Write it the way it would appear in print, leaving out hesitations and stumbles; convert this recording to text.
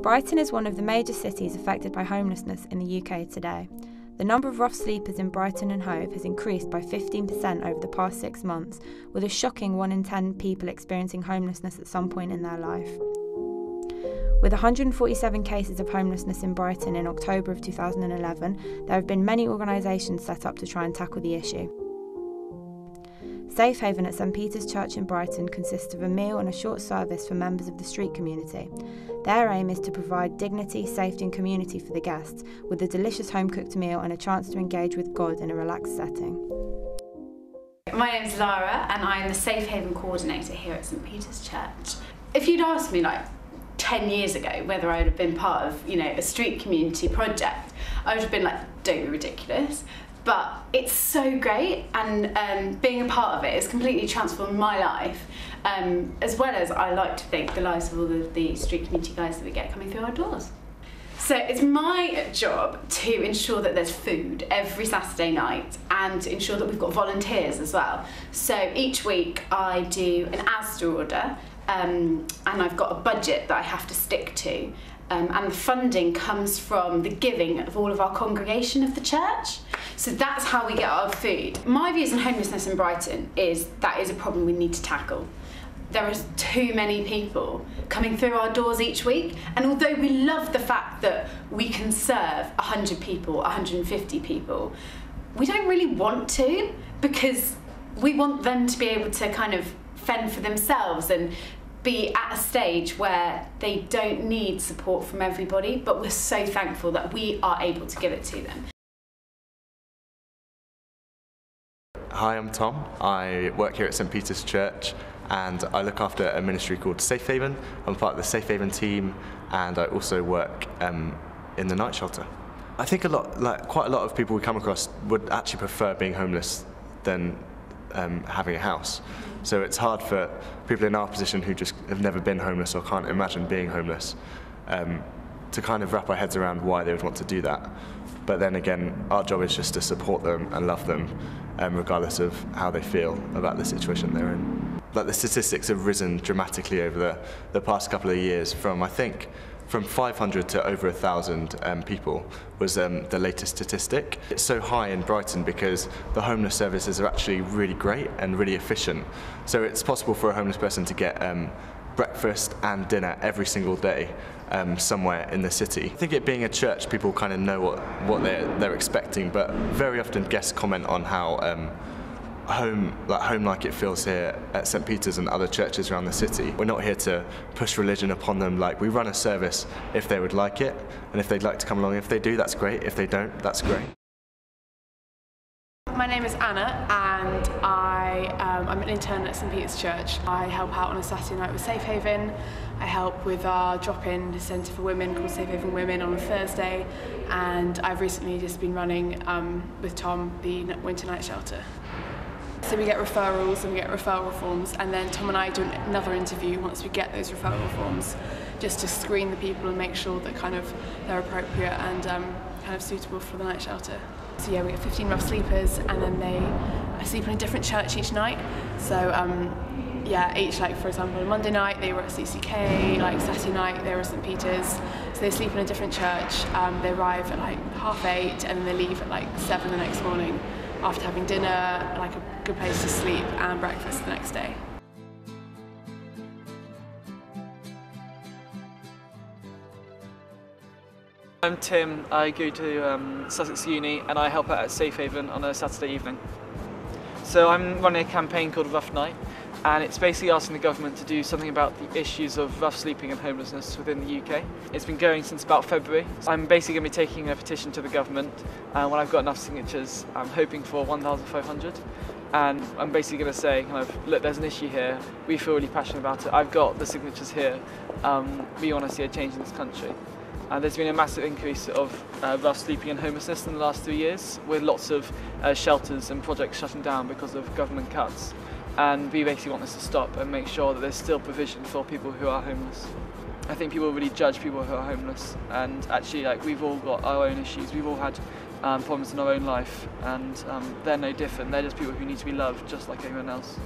Brighton is one of the major cities affected by homelessness in the UK today. The number of rough sleepers in Brighton and Hove has increased by 15% over the past 6 months, with a shocking 1 in 10 people experiencing homelessness at some point in their life. With 147 cases of homelessness in Brighton in October of 2011, there have been many organisations set up to try and tackle the issue. Safe Haven at St Peter's Church in Brighton consists of a meal and a short service for members of the street community. Their aim is to provide dignity, safety and community for the guests, with a delicious home-cooked meal and a chance to engage with God in a relaxed setting. My name's Lara and I'm the Safe Haven coordinator here at St Peter's Church. If you'd asked me 10 years ago whether I would have been part of a street community project, I would have been like, don't be ridiculous. But it's so great, and being a part of it has completely transformed my life, as well as, I like to think, the lives of all of the street community guys that we get coming through our doors. So it's my job to ensure that there's food every Saturday night and to ensure that we've got volunteers as well. So each week I do an Asda order, and I've got a budget that I have to stick to. And the funding comes from the giving of all of our congregation of the church. So that's how we get our food. My views on homelessness in Brighton is that is a problem we need to tackle. There are too many people coming through our doors each week, and although we love the fact that we can serve 100 people, 150 people, we don't really want to, because we want them to be able to kind of fend for themselves and be at a stage where they don't need support from everybody, but we're so thankful that we are able to give it to them. Hi, I'm Tom. I work here at St Peter's Church and I look after a ministry called Safe Haven. I'm part of the Safe Haven team and I also work in the night shelter. I think quite a lot of people we come across would actually prefer being homeless than having a house. So it's hard for people in our position who just have never been homeless or can't imagine being homeless to kind of wrap our heads around why they would want to do that. But then again, our job is just to support them and love them regardless of how they feel about the situation they're in. The statistics have risen dramatically over the past couple of years from 500 to over 1,000 people was the latest statistic. It's so high in Brighton because the homeless services are actually really great and really efficient. So it's possible for a homeless person to get breakfast and dinner every single day somewhere in the city. I think it being a church, people kind of know what they're expecting, but very often guests comment on how home-like it feels here at St Peter's and other churches around the city. We're not here to push religion upon them. We run a service if they would like it, and if they'd like to come along. If they do, that's great. If they don't, that's great. My name is Anna and I'm an intern at St Peter's Church. I help out on a Saturday night with Safe Haven. I help with our drop-in centre for women called Safe Haven Women on a Thursday, and I've recently just been running with Tom the winter night shelter. So we get referrals and we get referral forms, and then Tom and I do another interview once we get those referral forms, just to screen the people and make sure that they're appropriate and kind of suitable for the night shelter. So yeah, we get 15 rough sleepers, and then they sleep in a different church each night. So yeah, for example, on Monday night they were at CCK, Saturday night they were at St Peter's. So they sleep in a different church. They arrive at 8:30 and then they leave at 7 the next morning, after having dinner, a good place to sleep, and breakfast the next day. I'm Tim. I go to Sussex Uni and I help out at Safe Haven on a Saturday evening. So I'm running a campaign called Rough Night, and it's basically asking the government to do something about the issues of rough sleeping and homelessness within the UK. It's been going since about February. I'm basically going to be taking a petition to the government, and when I've got enough signatures, I'm hoping for 1,500. And I'm basically going to say, look, there's an issue here, we feel really passionate about it, I've got the signatures here, we want to see a change in this country. There's been a massive increase of rough sleeping and homelessness in the last 3 years, with lots of shelters and projects shutting down because of government cuts. And we basically want this to stop and make sure that there's still provision for people who are homeless. I think people really judge people who are homeless, and actually we've all got our own issues, we've all had problems in our own life, and they're no different, they're just people who need to be loved just like anyone else.